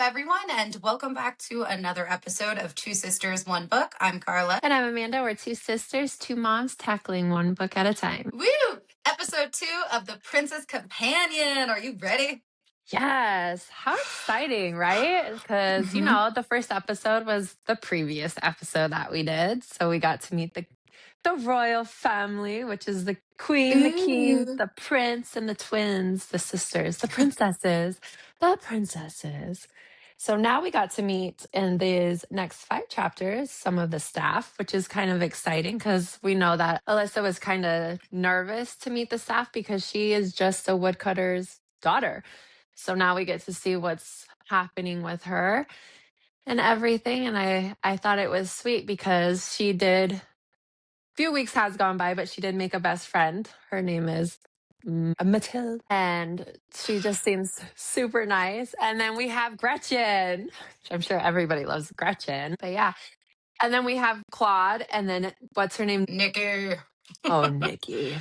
everyone, and welcome back to another episode of Two Sisters, One Book. I'm Karla. And I'm Amanda. We're two sisters, two moms, tackling one book at a time. Woo! Episode 2 of The Princess Companion. Are you ready? Yes. How exciting, right? Because, the first episode was the previous episode that we did. So we got to meet the royal family, which is the queen, the king, Ooh. the prince, and the twins, the sisters, the princesses, the princesses. So now we got to meet in these next 5 chapters some of the staff, which is kind of exciting because we know that Alyssa was kind of nervous to meet the staff because she is just a woodcutter's daughter. So now we get to see what's happening with her and everything. And I thought it was sweet because she did, few weeks has gone by, but she did make a best friend. Her name is Mathilde, and she just seems super nice. And then we have Gretchen, which I'm sure everybody loves Gretchen, but yeah. And then we have Claude, and then what's her name? Nikki. Oh, Nikki.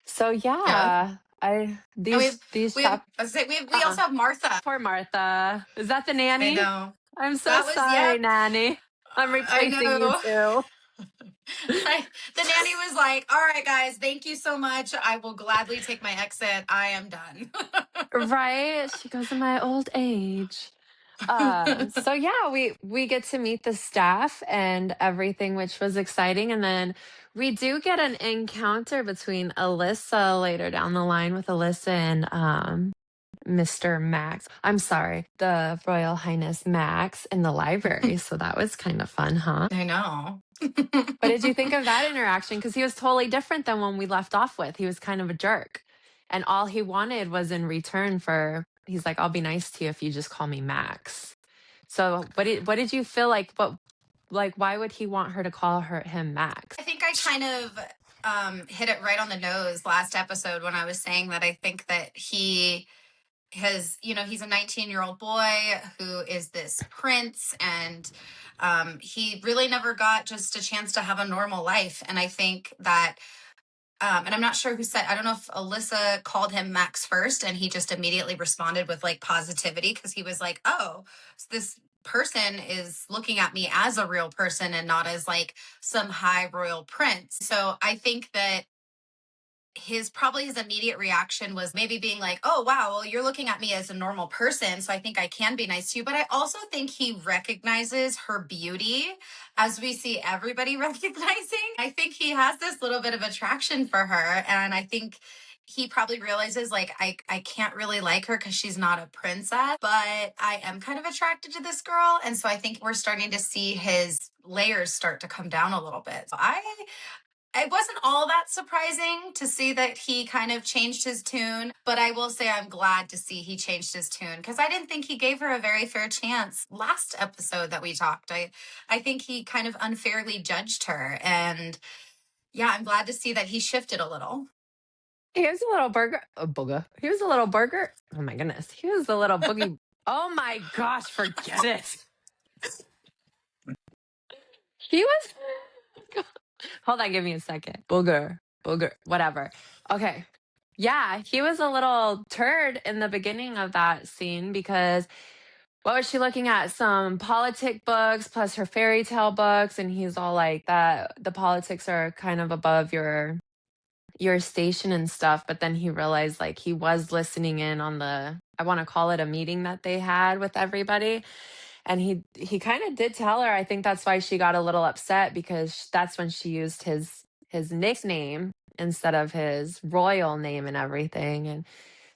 So Yeah. these we also have Martha. Poor Martha. Is that the nanny? I know. I'm so sorry, nanny. I'm replacing you too. The nanny was like, all right, guys, thank you so much. I will gladly take my exit. I am done. Right? She goes, in my old age. So yeah, we get to meet the staff and everything, which was exciting. And then we do get an encounter between Alyssa later down the line with Alyssa and Mr. Max. I'm sorry, the Royal Highness Max in the library. So that was kind of fun, huh? I know. What did you think of that interaction? Because he was totally different than when we left off with. He was kind of a jerk. And all he wanted was in return for, he's like, I'll be nice to you if you just call me Max. So what did you feel like? Why would he want her to call him Max? I think I kind of hit it right on the nose last episode when I was saying that I think that he's a 19-year-old boy who is this prince, and he really never got just a chance to have a normal life. And I think that, and I'm not sure who said, I don't know if Alyssa called him Max first, and he just immediately responded with like positivity because he was like, oh, this person is looking at me as a real person and not as like some high royal prince. So I think that his immediate reaction was maybe being like, oh, wow, well, you're looking at me as a normal person, so I think I can be nice to you. But I also think he recognizes her beauty, as we see everybody recognizing. I think he has this little bit of attraction for her. And I think he probably realizes, like, I can't really like her because she's not a princess, but I am kind of attracted to this girl. And so I think we're starting to see his layers start to come down a little bit. So it wasn't all that surprising to see that he kind of changed his tune, but I will say I'm glad to see he changed his tune because I didn't think he gave her a very fair chance last episode that we talked. I think he kind of unfairly judged her, and yeah, I'm glad to see that he shifted a little. He was a little burger. He was a little burger. Oh my goodness. He was a little boogie. Oh my gosh, forget it. He was. Hold on, give me a second. Booger, whatever. Okay. Yeah, he was a little turd in the beginning of that scene because what was she looking at? Some politic books plus her fairy tale books. And he's all like that. The politics are kind of above your station and stuff. But then he realized like he was listening in on I want to call it a meeting that they had with everybody. And he kind of did tell her, I think that's why she got a little upset because that's when she used his nickname instead of his royal name and everything. And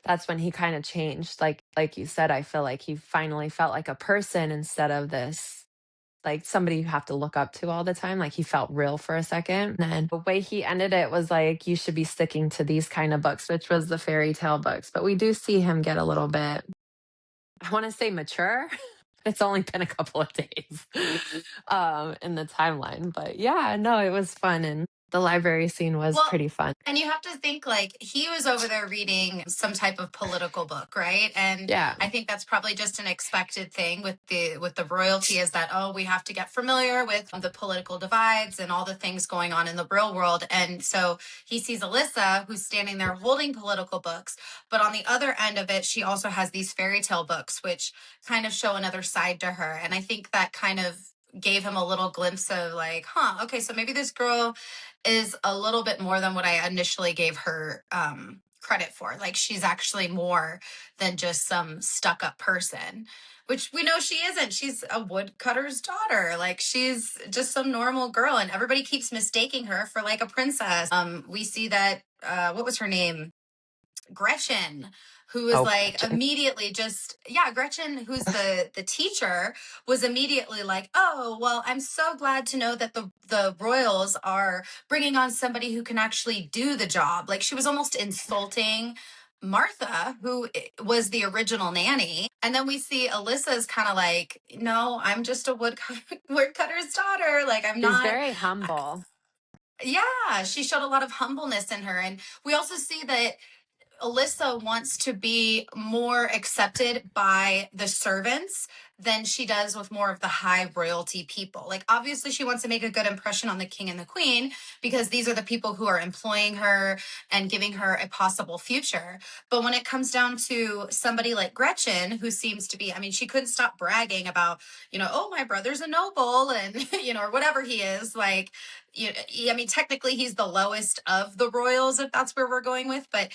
that's when he kind of changed. Like you said, I feel like he finally felt like a person instead of this like somebody you have to look up to all the time. Like he felt real for a second. And the way he ended it was like, you should be sticking to these kind of books, which was the fairy tale books. But we do see him get a little bit, I want to say mature. It's only been a couple of days in the timeline. But yeah, no, it was fun. And The library scene was Well, pretty fun. and you have to think like he was over there reading some type of political book, right? And Yeah. I think that's probably just an expected thing with the royalty is that, oh, we have to get familiar with the political divides and all the things going on in the real world. And so he sees Alyssa who's standing there holding political books, but on the other end of it, she also has these fairy tale books which kind of show another side to her. And I think that kind of gave him a little glimpse of like, huh, okay, so maybe this girl is a little bit more than what I initially gave her credit for. Like she's actually more than just some stuck up person, which we know she isn't. She's a woodcutter's daughter. Like she's just some normal girl, and everybody keeps mistaking her for like a princess. We see that what was her name? Gretchen, who was like Gretchen. immediately just Gretchen, who's the teacher, was immediately like, oh well, I'm so glad to know that the royals are bringing on somebody who can actually do the job. Like she was almost insulting Martha, who was the original nanny. And then we see Alyssa's kind of like, no, I'm just a woodcutter's daughter. Like I'm She's not. very humble. Yeah, she showed a lot of humbleness in her. And we also see that Alyssa wants to be more accepted by the servants than she does with more of the high royalty people. Like, obviously, she wants to make a good impression on the king and the queen because these are the people who are employing her and giving her a possible future. But when it comes down to somebody like Gretchen, who seems to be, I mean, she couldn't stop bragging about, oh, my brother's a noble and, or whatever he is. Like, I mean, technically, he's the lowest of the royals, if that's where we're going with. But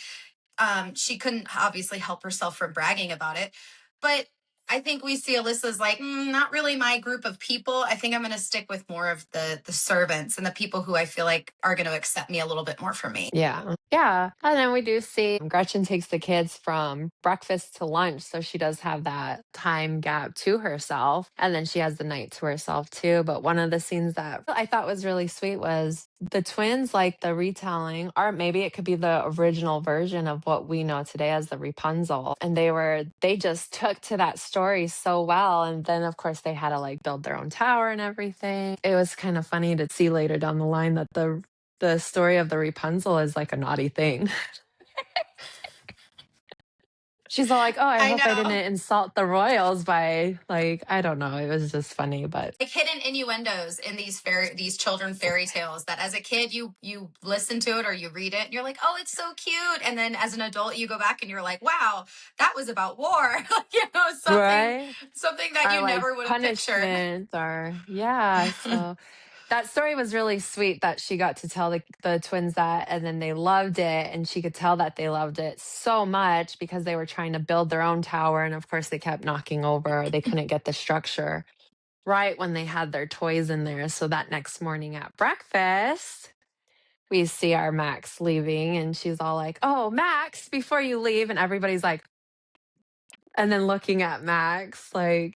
she couldn't obviously help herself from bragging about it. But I think we see Alyssa's like, not really my group of people. I think I'm going to stick with more of the servants and the people who I feel like are going to accept me a little bit more for me. Yeah. Yeah. And then we do see Gretchen takes the kids from breakfast to lunch. So she does have that time gap to herself. And then she has the night to herself too. But one of the scenes that I thought was really sweet was the twins, like the retelling, or maybe it could be the original version of what we know today as the Rapunzel. And they just took to that story so well. And then, of course, they had to like build their own tower and everything. It was kind of funny to see later down the line that the story of the Rapunzel is like a naughty thing. She's all like, oh, I I hope I didn't know. insult the royals by like, I don't know. It was just funny, but Like hidden innuendos in these children fairy tales that as a kid you listen to it or you read it and you're like, oh, it's so cute, and then as an adult you go back and you're like, wow, that was about war. something right. that Or you like never would have pictured. punishment or yeah. So that story was really sweet that she got to tell the twins that and then they loved it and she could tell that they loved it so much because they were trying to build their own tower and of course they kept knocking over. They couldn't get the structure right when they had their toys in there. So that next morning at breakfast, we see our Max leaving and she's all like, oh, Max, before you leave. And everybody's like, and then looking at Max, like,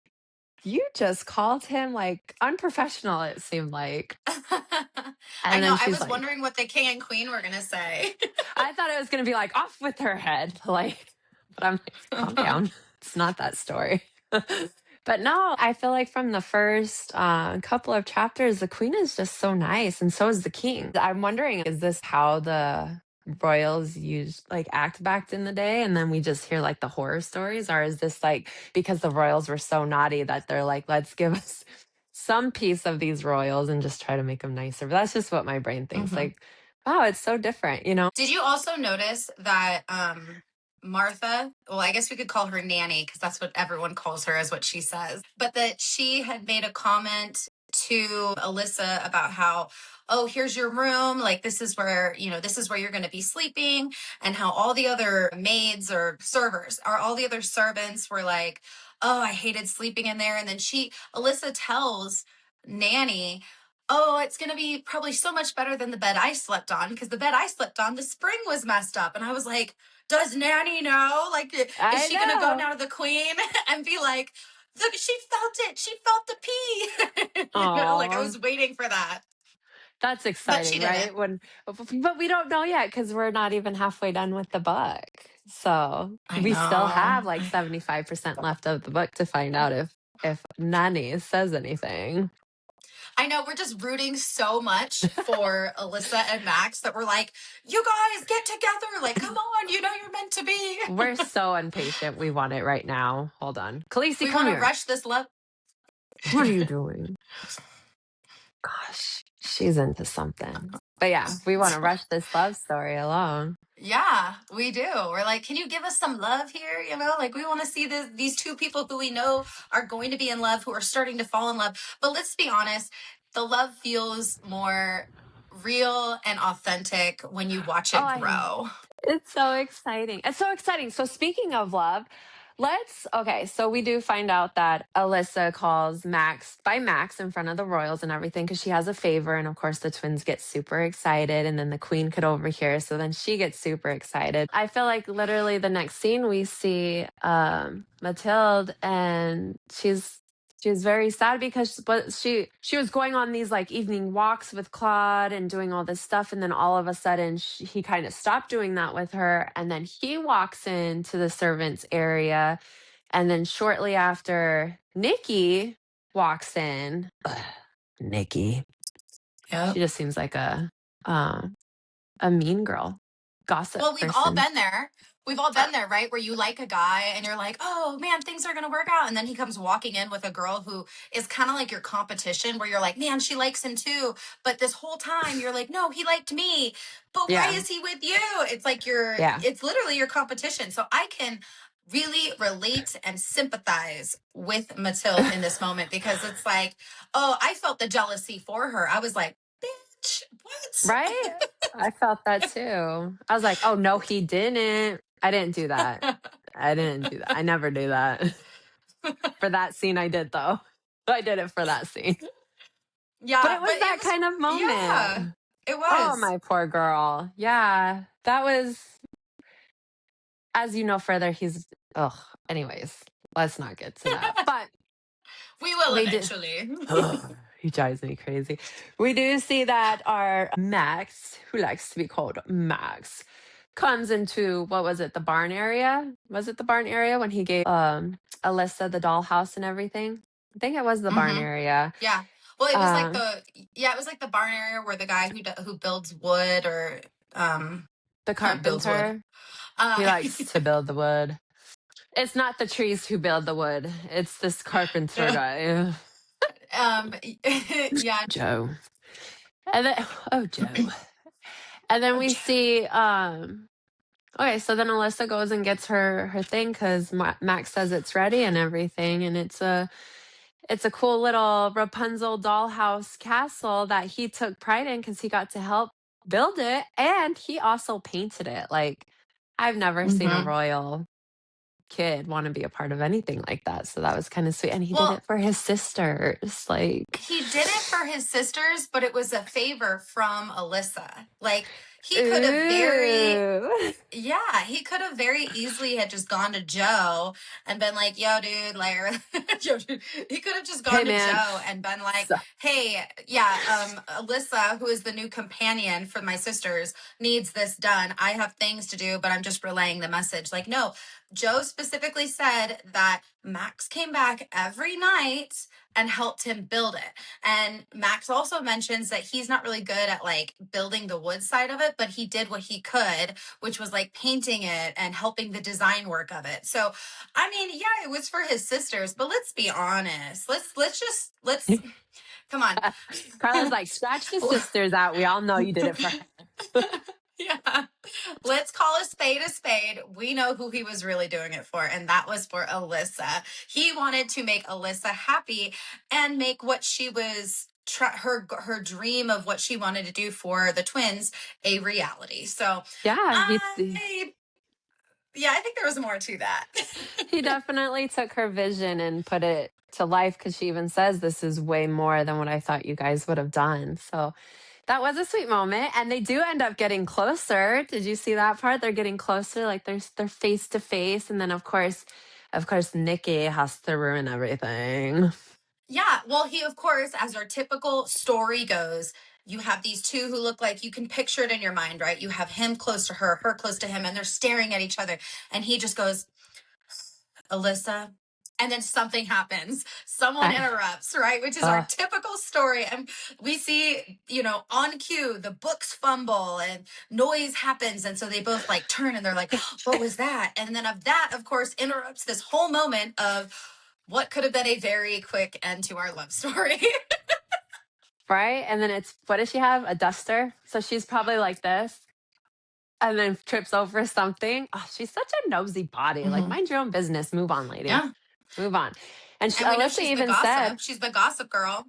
you just called him like unprofessional, it seemed like. I And know. then I she's was like, wondering what the king and queen were going to say. I thought it was going to be like off with her head. Like, but I'm like, calm down. It's not that story. But no, I feel like from the first couple of chapters, the queen is just so nice, and so is the king. I'm wondering, is this how the royals used like act back in the day, and then we just hear like the horror stories, or is this like because the royals were so naughty that they're like, let's give us some piece of these royals and just try to make them nicer? But that's just what my brain thinks. Mhm. Like, wow, it's so different. Did you also notice that Martha, well, I guess we could call her Nanny because that's what everyone calls her, is what she says, but that she had made a comment to Alyssa about how, oh, here's your room. Like, this is where you're going to be sleeping. And how all the other maids or servers or all the other servants were like, oh, I hated sleeping in there. And then Alyssa tells Nanny, oh, it's going to be probably so much better than the bed I slept on because the bed I slept on, the spring was messed up. And I was like, does Nanny know? Like, is I she going to go know. down to the queen and be like, look, she felt it. She felt the pee. Like I Oh, was waiting for that, that's but she exciting, didn't. right? But we don't know yet because we're not even halfway done with the book. So I we still have know. like 75% left of the book to find out if Nanny says anything. I know we're just rooting so much for Alyssa and Max that we're like, you guys get together. Like, come on, you know you're meant to be. We're so impatient. We want it right now. Hold on. Khaleesi, We come want to here. rush this love. What are you doing? Gosh, she's into something. But yeah, we want to rush this love story along. Yeah, we do. We're like, can you give us some love here? You know, like we want to see these two people who we know are going to be in love, who are starting to fall in love. But let's be honest, the love feels more real and authentic when you watch Oh, it grow. it's so exciting. It's so exciting. So speaking of love, so we do find out that Alyssa calls Max by Max in front of the royals and everything because she has a favor. And of course, the twins get super excited. And then the queen could overhear. So then she gets super excited. I feel like literally the next scene we see Mathilde, and she's very sad because she was going on these like evening walks with Claude and doing all this stuff, and then all of a sudden he kind of stopped doing that with her, and then he walks into the servants area, and then shortly after Nikki walks in. Ugh, Nikki, she Yep. just seems like a mean girl, gossip Well, we've all person. been there. We've all been there, right? Where you like a guy and you're like, oh man, things are going to work out. And then he comes walking in with a girl who is kind of like your competition, where you're like, man, she likes him too. But this whole time you're like, no, he liked me. But why Yeah, is he with you? It's like yeah. it's literally your competition. So I can really relate and sympathize with Mathilde in this moment, because it's like, oh, I felt the jealousy for her. I was like, bitch, Right? I felt that too. I was like, oh, no, he didn't. I didn't do that. what? I didn't do that. I never do that. For that scene, I did, though. I did it for that scene. But Yeah, it but was it that was, kind of yeah, moment. it Oh, was. my poor girl. Yeah. That was, as you know further, ugh. Anyways, let's not get to that. But We will we did. eventually. Ugh, he drives me crazy. We do see that our Max, who likes to be called Max, comes into, what was it, the barn area? Was it the barn area when he gave Alyssa the dollhouse and everything? I think it was the barn hmm area. Yeah. Well, it was like Uh, it was like the barn area where the guy who builds wood, or um the builds wood. carpenter, he likes to build the wood. It's not the trees who build the wood. It's this carpenter guy, um, yeah. Joe. And then, oh, Joe. And then we see okay, so then Alyssa goes and gets her thing because Max says it's ready and everything, and it's a cool little Rapunzel dollhouse castle that he took pride in because he got to help build it, and he also painted it. Like, I've never seen a hmm royal kid want to be a part of anything like that, so that was kind of sweet, and he did Well, it for his sisters. Like, he did it for his sisters, but it was a favor from Alyssa. Like, he could have very ooh, yeah, he could have very easily had just gone to Joe and been like, yo, dude, like, yo, dude. He could have just hey gone to man, Joe and been like, so, hey, yeah, Alyssa, who is the new companion for my sisters, needs this done. I have things to do, but I'm just relaying the message. Like, no, Joe specifically said that Max came back every night and helped him build it. And Max also mentions that he's not really good at like building the wood side of it, but he did what he could, which was like painting it and helping the design work of it. So, I mean, yeah, it was for his sisters, but let's be honest. Let's come on. Carla's like, scratch the sisters out. We all know you did it for her. Yeah. Let's call a spade a spade. We know who he was really doing it for, and that was for Alyssa. He wanted to make Alyssa happy and make what she was her dream of what she wanted to do for the twins a reality. So, Yeah, I yeah, I think there was more to that. he definitely took her vision and put it to life because she even says this is way more than what I thought you guys would have done. So that was a sweet moment, and they do end up getting closer. Did you see that part? They're getting closer, like they're face to face, and then of course, Nikki has to ruin everything. Yeah, well, he, of course, as our typical story goes, you have these two who look like, you can picture it in your mind, right? You have him close to her close to him, and they're staring at each other. And he just goes, Alyssa. and then something happens. Someone interrupts, right? Which is our typical story. And we see, on cue, the books fumble and noise happens. And so they both like turn and they're like, what was that? And then that, of course, interrupts this whole moment of what could have been a very quick end to our love story. Right? And then what does she have? A duster? So she's probably like this and then trips over something. Oh, she's such a nosy body. Like, mind your own business. Move on, lady. Yeah. Move on. And we know Alyssa she's even the gossip. said, She's the gossip girl.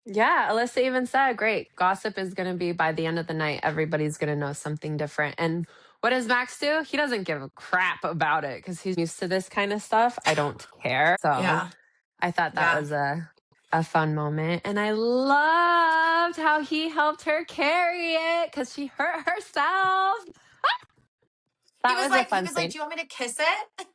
yeah, Alyssa even said, great. Gossip is going to be by the end of the night, everybody's going to know something different. And what does Max do? He doesn't give a crap about it because he's used to this kind of stuff. I don't care. So Yeah. I thought that was a fun moment. And I loved how he helped her carry it because she hurt herself. That was a fun scene. Do you want me to kiss it?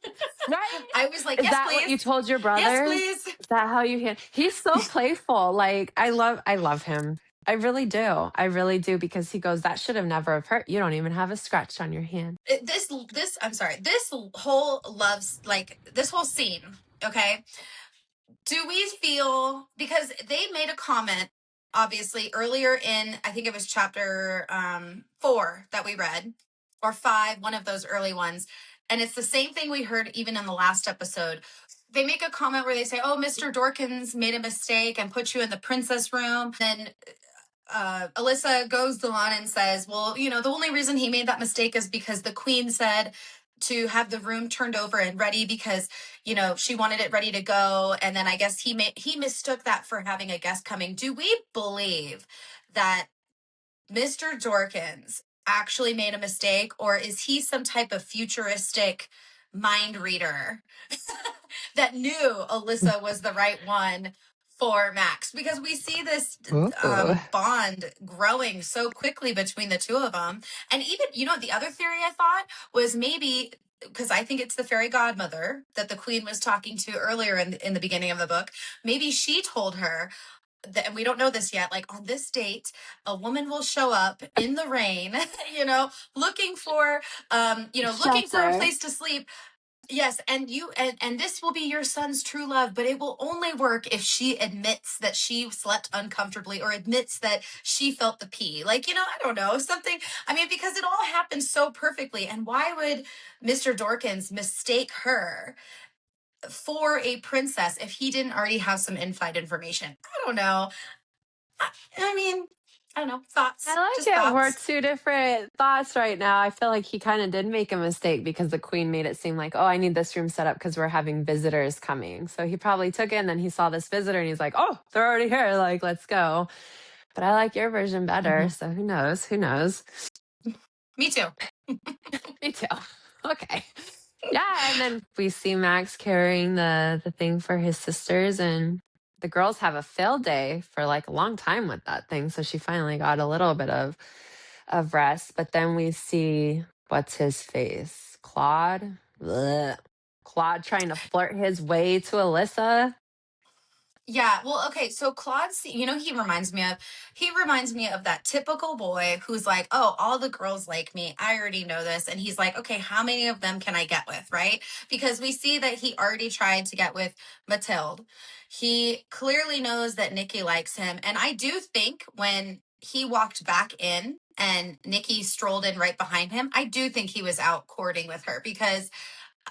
Right? I was like, Is yes, that please. what you told your brothers? Yes, please. Is that how you He's so playful. Like, I love him. I really do. I really do, because he goes, that should have never have hurt. You don't even have a scratch on your hand. This whole scene, okay? Do we feel, because they made a comment, obviously, earlier in, I think it was chapter 4 that we read, or 5, one of those early ones. And it's the same thing we heard even in the last episode. They make a comment where they say, oh, Mr. Dorkins made a mistake and put you in the princess room. Then Alyssa goes on and says, well, the only reason he made that mistake is because the queen said to have the room turned over and ready because, she wanted it ready to go. And then I guess he mistook that for having a guest coming. Do we believe that Mr. Dorkins actually made a mistake, or is he some type of futuristic mind reader that knew Alyssa was the right one for Max? Because we see this bond growing so quickly between the two of them. And even, the other theory I thought was maybe, because I think it's the fairy godmother that the queen was talking to earlier in the beginning of the book. Maybe she told her, and we don't know this yet, like, on this date, a woman will show up in the rain, looking for, looking for a place to sleep. Yes, and and this will be your son's true love, but it will only work if she admits that she slept uncomfortably or admits that she felt the pee. Like, I don't know, something. I mean, because it all happened so perfectly. And why would Mr. Dorkins mistake her for a princess if he didn't already have some inside information? I don't know. I mean, I don't know. Thoughts. I like Just it. thoughts. We're two different thoughts right now. I feel like he kind of did make a mistake because the queen made it seem like, oh, I need this room set up because we're having visitors coming. So he probably took it, and then he saw this visitor and he's like, oh, they're already here. Like, let's go. But I like your version better. Mm-hmm. So who knows? Who knows? Me too. Me too. Okay. Yeah. And then we see Max carrying the thing for his sisters, and the girls have a field day for like a long time with that thing. So she finally got a little bit of rest. But then we see, what's his face? Claude. Blech. Claude trying to flirt his way to Alyssa. Yeah, well, okay, so Claude's, he reminds me of that typical boy who's like, oh, all the girls like me. I already know this. And he's like, okay, how many of them can I get with, right? Because we see that he already tried to get with Mathilde. He clearly knows that Nikki likes him. And I do think when he walked back in and Nikki strolled in right behind him, I do think he was out courting with her, because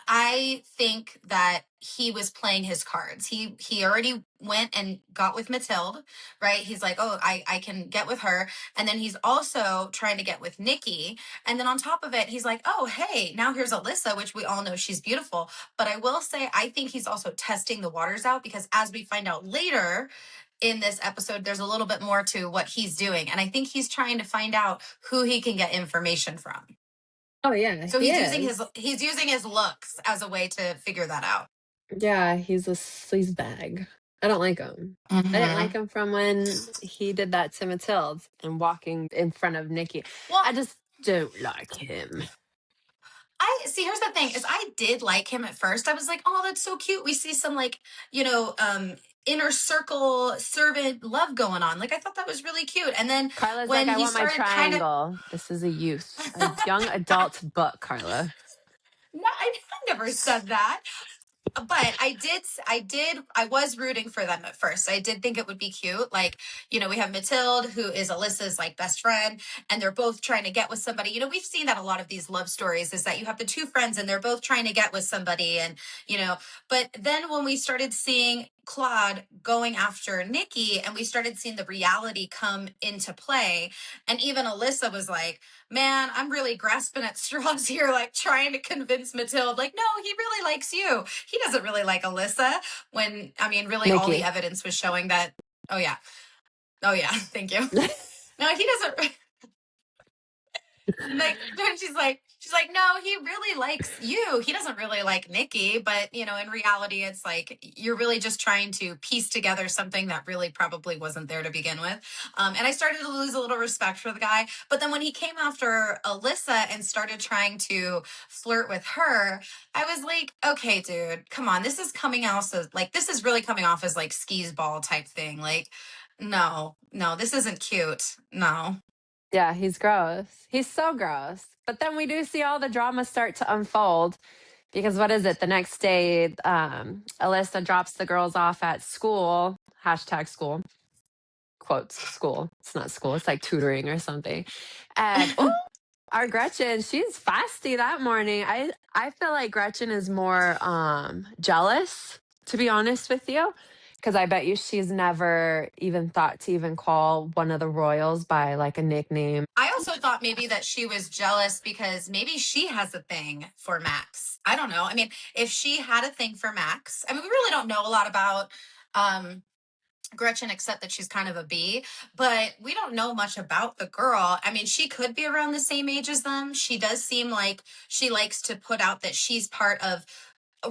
I think that he was playing his cards. He already went and got with Mathilde, right? He's like, oh, I can get with her. And then he's also trying to get with Nikki. And then on top of it, he's like, oh, hey, now here's Alyssa, which we all know she's beautiful. But I will say, I think he's also testing the waters out, because as we find out later in this episode, there's a little bit more to what he's doing. And I think he's trying to find out who he can get information from. Oh yeah. So he's using his looks as a way to figure that out. Yeah, he's a sleazebag. I don't like him. Mm-hmm. I didn't like him from when he did that to Mathilde and walking in front of Nikki. Well, I just don't like him. I see. Here's the thing: is I did like him at first. I was like, "Oh, that's so cute." We see some inner circle servant love going on. Like, I thought that was really cute. And then Carla's when like, I he want my started triangle. This is a young adult book, Karla. No, I never said that. but I was rooting for them at first. I did think it would be cute. Like, we have Mathilde, who is Alyssa's like best friend, and they're both trying to get with somebody. We've seen that a lot of these love stories is that you have the two friends and they're both trying to get with somebody. And, but then when we started seeing Claude going after Nikki and we started seeing the reality come into play, and even Alyssa was like, man, I'm really grasping at straws here, like trying to convince Mathilde, like, no, he really likes you. He doesn't really like Alyssa. When, I mean, really all the Nikki. evidence was showing that, oh, yeah. Oh, yeah. Thank you. No, he doesn't. Like, she's like, no, he really likes you. He doesn't really like Nikki, but in reality, it's like you're really just trying to piece together something that really probably wasn't there to begin with. And I started to lose a little respect for the guy. But then when he came after Alyssa and started trying to flirt with her, I was like, okay, dude, come on. This is coming out as like, this is really coming off as like skis ball type thing. Like, no, this isn't cute. No. Yeah, he's gross. He's so gross. But then we do see all the drama start to unfold because what is it? The next day, Alyssa drops the girls off at school, hashtag school, quotes school. It's not school, it's like tutoring or something. And oh, our Gretchen, she's feisty that morning. I feel like Gretchen is more jealous, to be honest with you. Because I bet you she's never even thought to even call one of the royals by like a nickname. I also thought maybe that she was jealous because maybe she has a thing for Max. I don't know. I mean, if she had a thing for Max, I mean, we really don't know a lot about Gretchen except that she's kind of a bee, but we don't know much about the girl. I mean, she could be around the same age as them. She does seem like she likes to put out that she's part of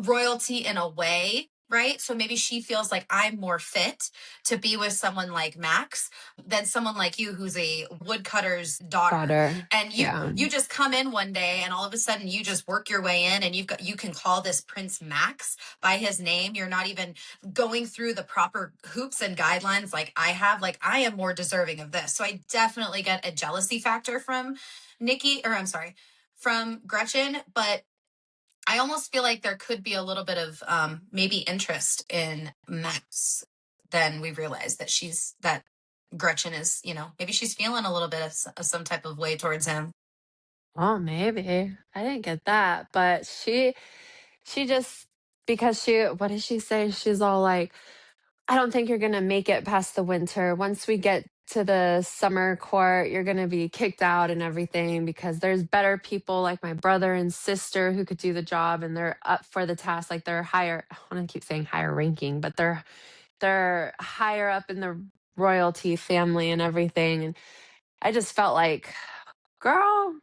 royalty in a way, right? So maybe she feels like I'm more fit to be with someone like Max than someone like you who's a woodcutter's daughter. Daughter. And you Yeah. you just come in one day and all of a sudden you just work your way in and you can call this Prince Max by his name. You're not even going through the proper hoops and guidelines like I have. Like I am more deserving of this. So I definitely get a jealousy factor from from Gretchen, but I almost feel like there could be a little bit of maybe interest in Max than we realize that Gretchen is, maybe she's feeling a little bit of some type of way towards him. Oh, maybe. I didn't get that. But she just because what did she say? She's all like, I don't think you're gonna make it past the winter. Once we get to the summer court, you're gonna be kicked out and everything because there's better people like my brother and sister who could do the job and they're up for the task. Like they're higher. I want to keep saying higher ranking, but they're higher up in the royalty family and everything. And I just felt like, girl,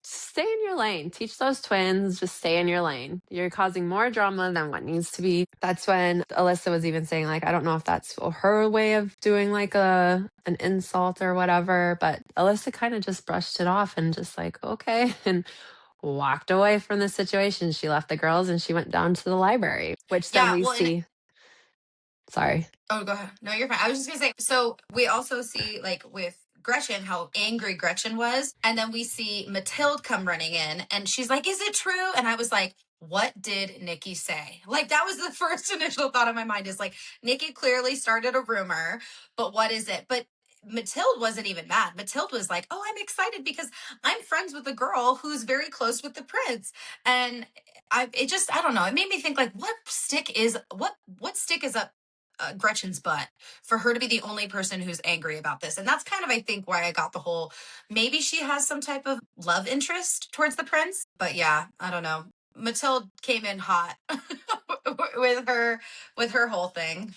stay in your lane. Teach those twins, just stay in your lane. You're causing more drama than what needs to be. That's when Alyssa was even saying, like, I don't know if that's her way of doing like an insult or whatever, but Alyssa kind of just brushed it off and just like, okay, and walked away from the situation. She left the girls and she went down to the library, which then Yeah, we well, and see. Sorry. oh, go ahead. No, you're fine. I was just gonna say. So we also see like with Gretchen how angry Gretchen was, and then we see Mathilde come running in, and she's like, "Is it true?" And I was like, "What did Nikki say?" Like that was the first initial thought in my mind. Is like Nikki clearly started a rumor, but what is it? But Mathilde wasn't even mad. Mathilde was like, "Oh, I'm excited because I'm friends with a girl who's very close with the prince," and I don't know. It made me think like, what stick is up Gretchen's butt for her to be the only person who's angry about this. And that's kind of, I think, why I got the whole maybe she has some type of love interest towards the prince. But yeah, I don't know. Mathilde came in hot with her whole thing.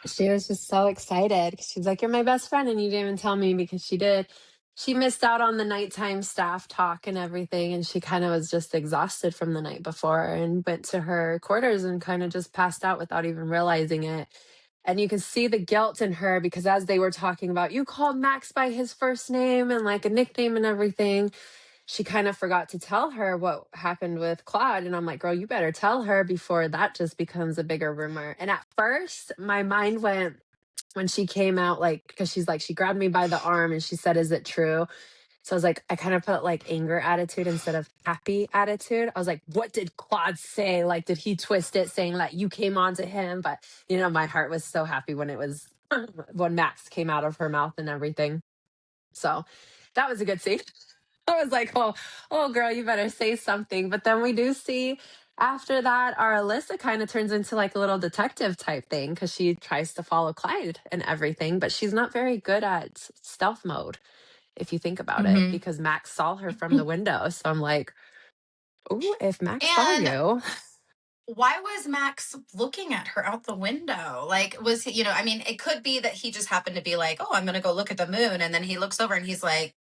She was just so excited 'cause she's like, "You're my best friend," and you didn't even tell me because she did. She missed out on the nighttime staff talk and everything, and she kind of was just exhausted from the night before and went to her quarters and kind of just passed out without even realizing it. And you could see the guilt in her because as they were talking about, you called Max by his first name and like a nickname and everything, she kind of forgot to tell her what happened with Claude. And I'm like, girl, you better tell her before that just becomes a bigger rumor. And at first, my mind went when she came out, like, because she's like, she grabbed me by the arm and she said, "Is it true?" So I was like, I kind of put like anger attitude instead of happy attitude. I was like, what did Claude say? Like, did he twist it saying that you came on to him? But, my heart was so happy when it was when Max came out of her mouth and everything. So that was a good scene. I was like, oh, girl, you better say something. But then we do see after that, our Alyssa kind of turns into like a little detective type thing because she tries to follow Clyde and everything, but she's not very good at stealth mode, if you think about it, Hmm. because Max saw her from the window. So I'm like, oh, if Max saw And you. why was Max looking at her out the window? Like, was he, I mean, it could be that he just happened to be like, oh, I'm going to go look at the moon. And then he looks over and he's like,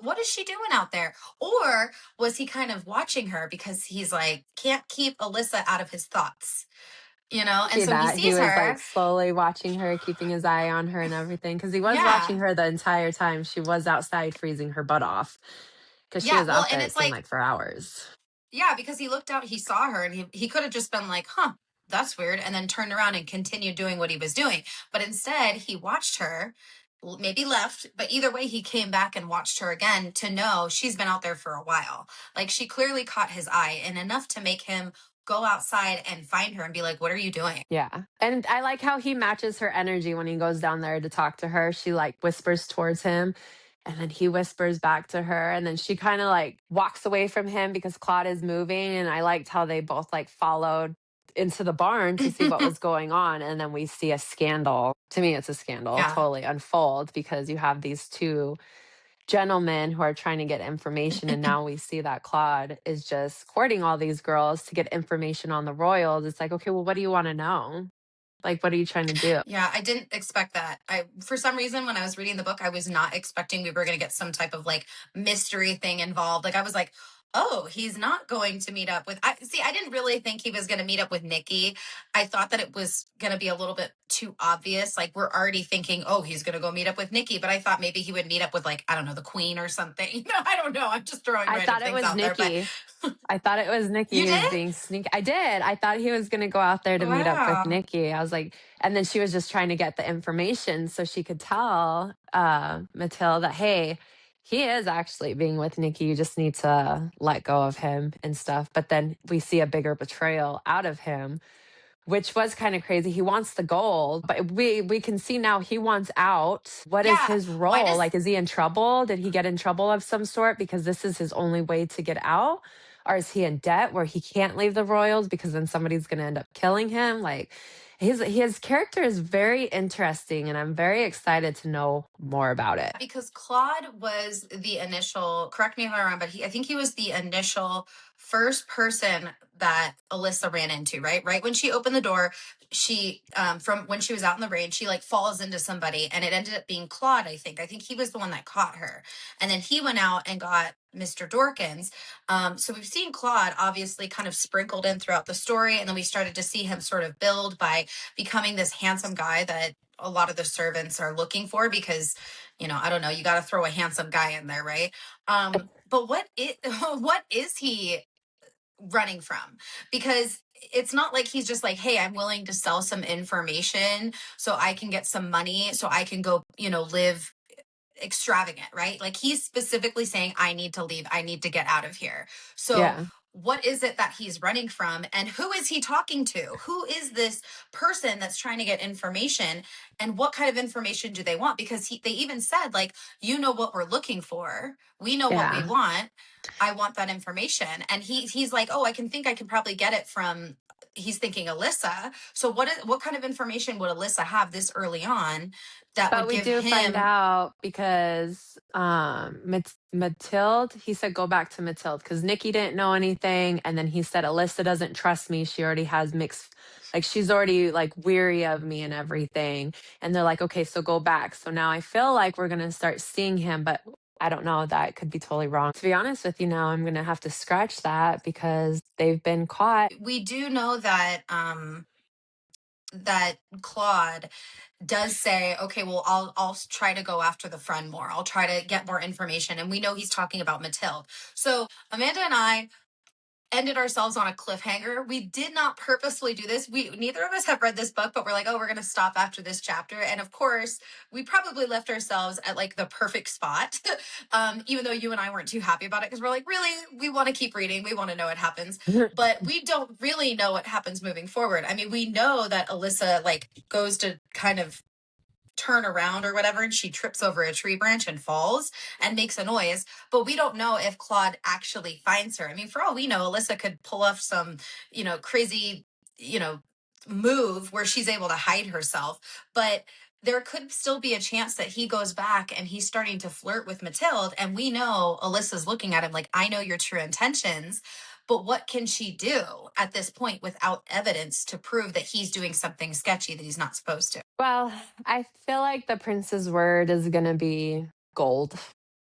what is she doing out there? Or was he kind of watching her because he's like, can't keep Alyssa out of his thoughts, And See so he that he sees was like her. slowly watching her, keeping his eye on her and everything, because he was watching Yeah. her the entire time she was outside freezing her butt off, because she Yeah. was Well, out and there, it it's seemed like, like, for hours. yeah, because he looked out, he saw her, and he could have just been like, huh, that's weird, and then turned around and continued doing what he was doing. But instead, he watched her, maybe left, but either way, he came back and watched her again to know she's been out there for a while. Like, she clearly caught his eye, and enough to make him go outside and find her and be like, what are you doing? Yeah. And I like how he matches her energy when he goes down there to talk to her. She like whispers towards him and then he whispers back to her. And then she kind of like walks away from him because Claude is moving. And I liked how they both like followed into the barn to see what was going on. And then we see a scandal. To me, it's a scandal Yeah. totally unfold because you have these two gentlemen who are trying to get information. And now we see that Claude is just courting all these girls to get information on the royals. It's like, okay, well, what do you want to know? Like, what are you trying to do? Yeah, I didn't expect that. For some reason, when I was reading the book, I was not expecting we were going to get some type of like mystery thing involved. Like, I was like, oh, he's not going to meet up with. I didn't really think he was going to meet up with Nikki. I thought that it was going to be a little bit too obvious. Like, we're already thinking, oh, he's going to go meet up with Nikki. But I thought maybe he would meet up with, like, I don't know, the queen or something. I don't know. I'm just throwing I random thought it things was out there. But Nikki. I thought it was Nikki you who was did? being sneaky. I did. I thought he was going to go out there to meet up with Wow. Nikki. I was like, and then she was just trying to get the information so she could tell Mathilde that, hey, he is actually being with Nikki. You just need to let go of him and stuff. But then we see a bigger betrayal out of him, which was kind of crazy. He wants the gold, but we can see now he wants out. What is Yeah. his Why role? does Like, is he in trouble? Did he get in trouble of some sort because this is his only way to get out? Or is he in debt where he can't leave the royals because then somebody's going to end up killing him? Like, his character is very interesting, and I'm very excited to know more about it. because Claude was the initial, correct me if I'm wrong, but I think he was the initial first person that Alyssa ran into, right? Right when she opened the door, she from when she was out in the rain, she like falls into somebody and it ended up being Claude, I think. I think he was the one that caught her. And then he went out and got Mr. Dorkins. So we've seen Claude obviously kind of sprinkled in throughout the story, and then we started to see him sort of build by becoming this handsome guy that a lot of the servants are looking for because I don't know, you got to throw a handsome guy in there, right? But what is he running from? Because it's not like he's just like, hey, I'm willing to sell some information so I can get some money so I can go, live extravagant, right? Like, he's specifically saying, I need to leave. I need to get out of here. So Yeah. what is it that he's running from, and who is he talking to? Who is this person that's trying to get information, and what kind of information do they want? Because they even said, like, what we're looking for. We know what we Yeah. want. I want that information. And he's like, oh, I can probably get it from, he's thinking Alyssa. So what kind of information would Alyssa have this early on that But would we give do find him. out because Mathilde, he said go back to Mathilde because Nikki didn't know anything. And then he said, Alyssa doesn't trust me. She already has mixed, like, she's already like weary of me and everything. And they're like, okay, so go back. So now I feel like we're going to start seeing him, but I don't know. That could be totally wrong. To be honest with you now, I'm going to have to scratch that because they've been caught. We do know that that Claude does say, okay, well, I'll try to go after the friend more. I'll try to get more information. And we know he's talking about Mathilde. So Amanda and I ended ourselves on a cliffhanger. We did not purposefully do this. Neither of us have read this book, but we're like, oh, we're going to stop after this chapter. And of course, we probably left ourselves at like the perfect spot, even though you and I weren't too happy about it because we're like, really, we want to keep reading. We want to know what happens, but we don't really know what happens moving forward. I mean, we know that Alyssa like goes to kind of turn around or whatever, and she trips over a tree branch and falls and makes a noise, but we don't know if Claude actually finds her. I mean, for all we know, Alyssa could pull off some, crazy, you know move where she's able to hide herself, but there could still be a chance that he goes back and he's starting to flirt with Mathilde, and we know Alyssa's looking at him like, I know your true intentions, but what can she do at this point without evidence to prove that he's doing something sketchy that he's not supposed to? Well, I feel like the prince's word is going to be gold.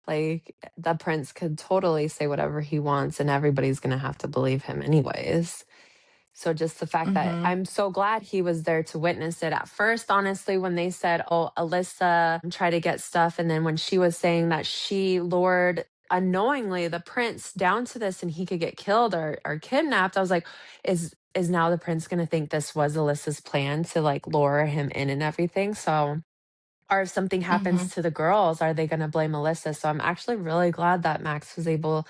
Like the prince could totally say whatever he wants and everybody's going to have to believe him anyways. So just the fact that Mm-hmm. I'm so glad he was there to witness it. At first, honestly, when they said, "Oh, Alyssa tried to get stuff," and then when she was saying that she lured unknowingly the prince down to this and he could get killed or kidnapped, I was like, is now the prince going to think this was Alyssa's plan to like lure him in and everything? So or if something Mm-hmm. happens to the girls, are they going to blame Alyssa? So I'm actually really glad that Max was able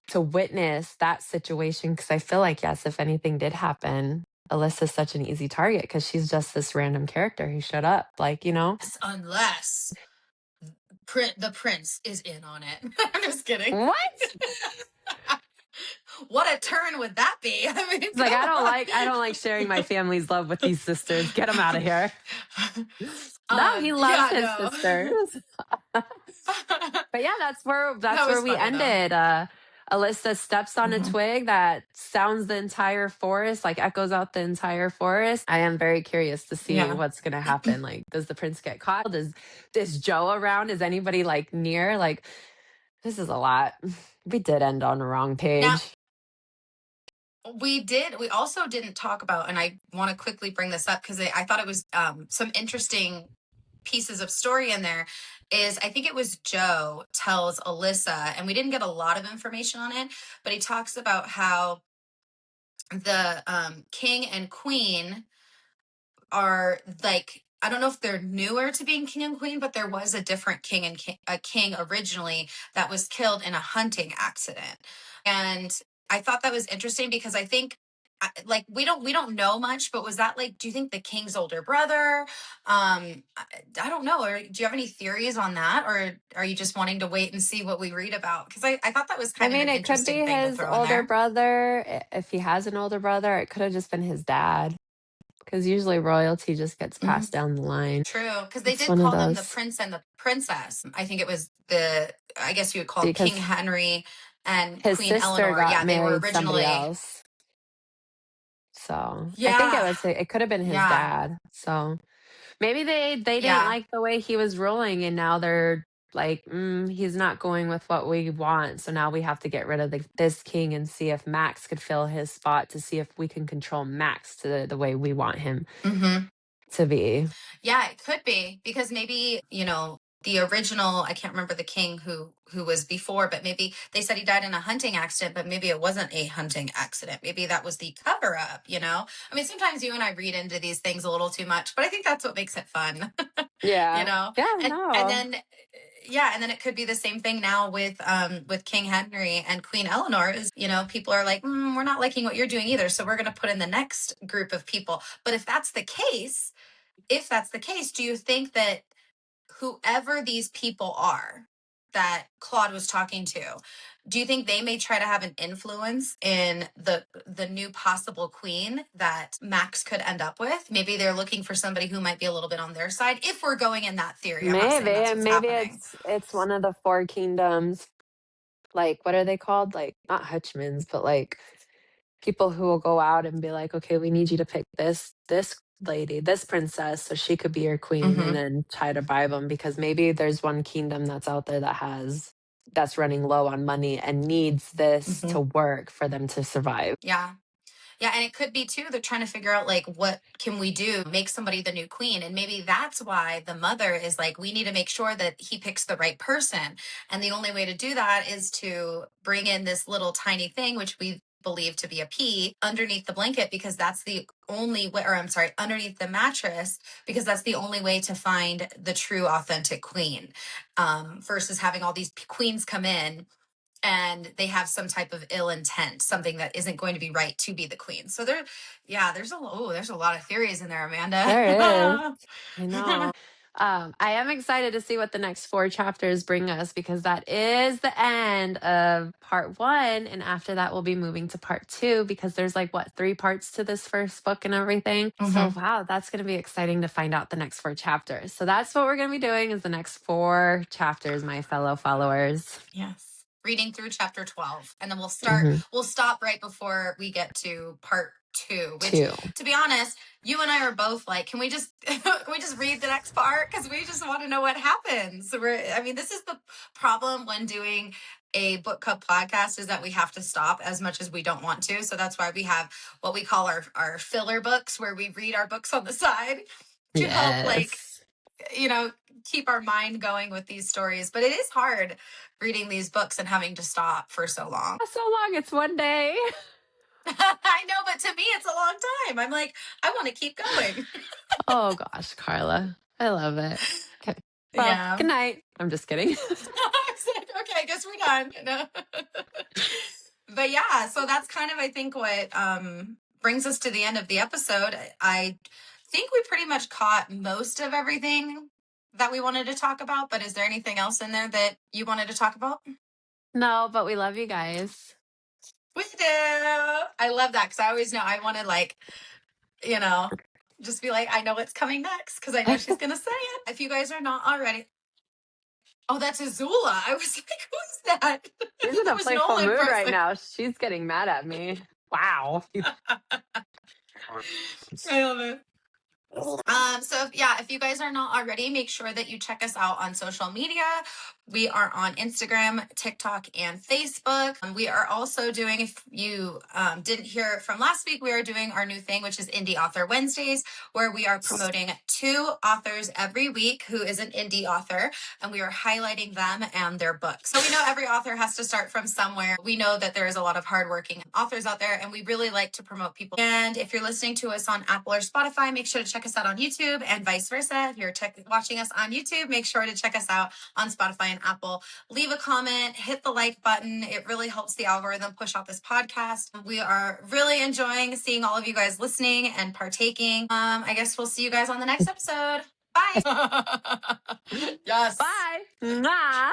to witness that situation because I feel like, yes, if anything did happen, Alyssa's such an easy target because she's just this random character who showed up, like, you know? Yes, unless the prince is in on it. I'm just kidding. What? What a turn would that be? I mean, It's like come I don't like sharing my family's love with these sisters. Get them out of here. No, he loves Yeah, his no. sisters. But yeah, that's That where was we funny though. ended. Alyssa steps on a Mm-hmm. twig that sounds the entire forest, like echoes out the entire forest. I am very curious to see Yeah. what's gonna happen. Like, does the prince get caught? Is Joe around? Is anybody like near? Like, this is a lot. We did end on the wrong Now, page. we also didn't talk about, and I want to quickly bring this up because I thought it was some interesting pieces of story in there. Is I think it was Joe tells Alyssa, and we didn't get a lot of information on it, but he talks about how the king and queen are like, I don't know if they're newer to being king and queen, but there was a different a king originally that was killed in a hunting accident. And I thought that was interesting because I think like we don't know much, but was that like, do you think the king's older brother? I don't know. Or do you have any theories on that? Or are you just wanting to wait and see what we read about? Because I thought that was I kind of mean, an it could interesting be thing to his throw in older there. brother. If he has an older brother, it could have just been his dad. Because usually royalty just gets Mhm. passed down the line. True, because they It's did one of call them the those. prince and the princess. I think it was I guess you would call King Because Henry and his Queen sister Eleanor. got Yeah, they were married somebody originally. else. So I think Yeah, it could have been his yeah, dad. So maybe they didn't yeah. like the way he was ruling and now they're like, he's not going with what we want. So now we have to get rid of this king and see if Max could fill his spot to see if we can control Max to the way we want him Hmm. to be. Yeah, it could be because maybe, the original, I can't remember the king who was before, but maybe they said he died in a hunting accident, but maybe it wasn't a hunting accident. Maybe that was the cover up. I mean, sometimes you and I read into these things a little too much, but I think that's what makes it fun. you Yeah. know. Yeah, And no. then yeah, and then it could be the same thing now with King Henry and Queen Eleanor. Is, people are like, we're not liking what you're doing either, so we're going to put in the next group of people. But if that's the case, do you think that whoever these people are that Claude was talking to, do you think they may try to have an influence in the new possible queen that Max could end up with? Maybe they're looking for somebody who might be a little bit on their side. If we're going in that theory, I'm not saying that's what's Maybe happening. it's one of the four kingdoms. Like, what are they called? Like, not Hutchmans, but like people who will go out and be like, okay, we need you to pick this lady, this princess, so she could be your queen, and Mm-hmm. then try to bribe them because maybe there's one kingdom that's out there that's running low on money and needs this Mm-hmm. to work for them to survive. Yeah. Yeah, and it could be too, they're trying to figure out like, what can we do, make somebody the new queen. And maybe that's why the mother is like, we need to make sure that he picks the right person. And the only way to do that is to bring in this little tiny thing, which believe to be a P underneath the blanket, because that's the only way, or I'm sorry, underneath the mattress, because that's the only way to find the true authentic queen, versus having all these queens come in and they have some type of ill intent, something that isn't going to be right to be the queen. So there's a lot of theories in there, Amanda. There is. I know. I am excited to see what the next 4 chapters bring us, because that is the end of part 1. And after that, we'll be moving to part 2, because there's like, what, 3 parts to this first book and everything. So, wow, that's going to be exciting to find out the next 4 chapters. So that's what we're going to be doing, is the next 4 chapters, my fellow followers. Yes. Reading through chapter 12. And then Mhm. we'll stop right before we get to part 2, which, 2. to be honest, you and I are both like, can we just read the next part? Because we just want to know what happens. This is the problem when doing a book club podcast, is that we have to stop as much as we don't want to. So that's why we have what we call our filler books, where we read our books on the side to help, like, keep our mind going with these stories. But it is hard reading these books and having to stop for so long. So long, it's one day. I know, but to me, it's a long time. I'm like, I want to keep going. Oh gosh, Karla. I love it. Okay. Well, Yeah. good night. I'm just kidding. Okay, I guess we're done. No. But yeah, so that's kind of, I think, what brings us to the end of the episode. I think we pretty much caught most of everything that we wanted to talk about, but is there anything else in there that you wanted to talk about? No, but we love you guys. We do. I love that, because I always know I want to, like, just be like, I know what's coming next, because I know she's going to say it. If you guys are not already. Oh, that's Azula. I was like, who's that? She's in That a was playful Nolan mood for a right second. now. She's getting mad at me. Wow. I love it. If you guys are not already, make sure that you check us out on social media. We are on Instagram, TikTok, and Facebook. We are also doing, if you didn't hear it from last week, we are doing our new thing, which is Indie Author Wednesdays, where we are promoting 2 authors every week who is an indie author, and we are highlighting them and their books. So we know every author has to start from somewhere. We know that there is a lot of hardworking authors out there, and we really like to promote people. And if you're listening to us on Apple or Spotify, make sure to check us out on YouTube, and vice versa. If you're watching us on YouTube, make sure to check us out on Spotify and Apple. Leave a comment, hit the like button. It really helps the algorithm push out this podcast. We are really enjoying seeing all of you guys listening and partaking. I guess we'll see you guys on the next episode. Bye. Yes. Bye. Mwah.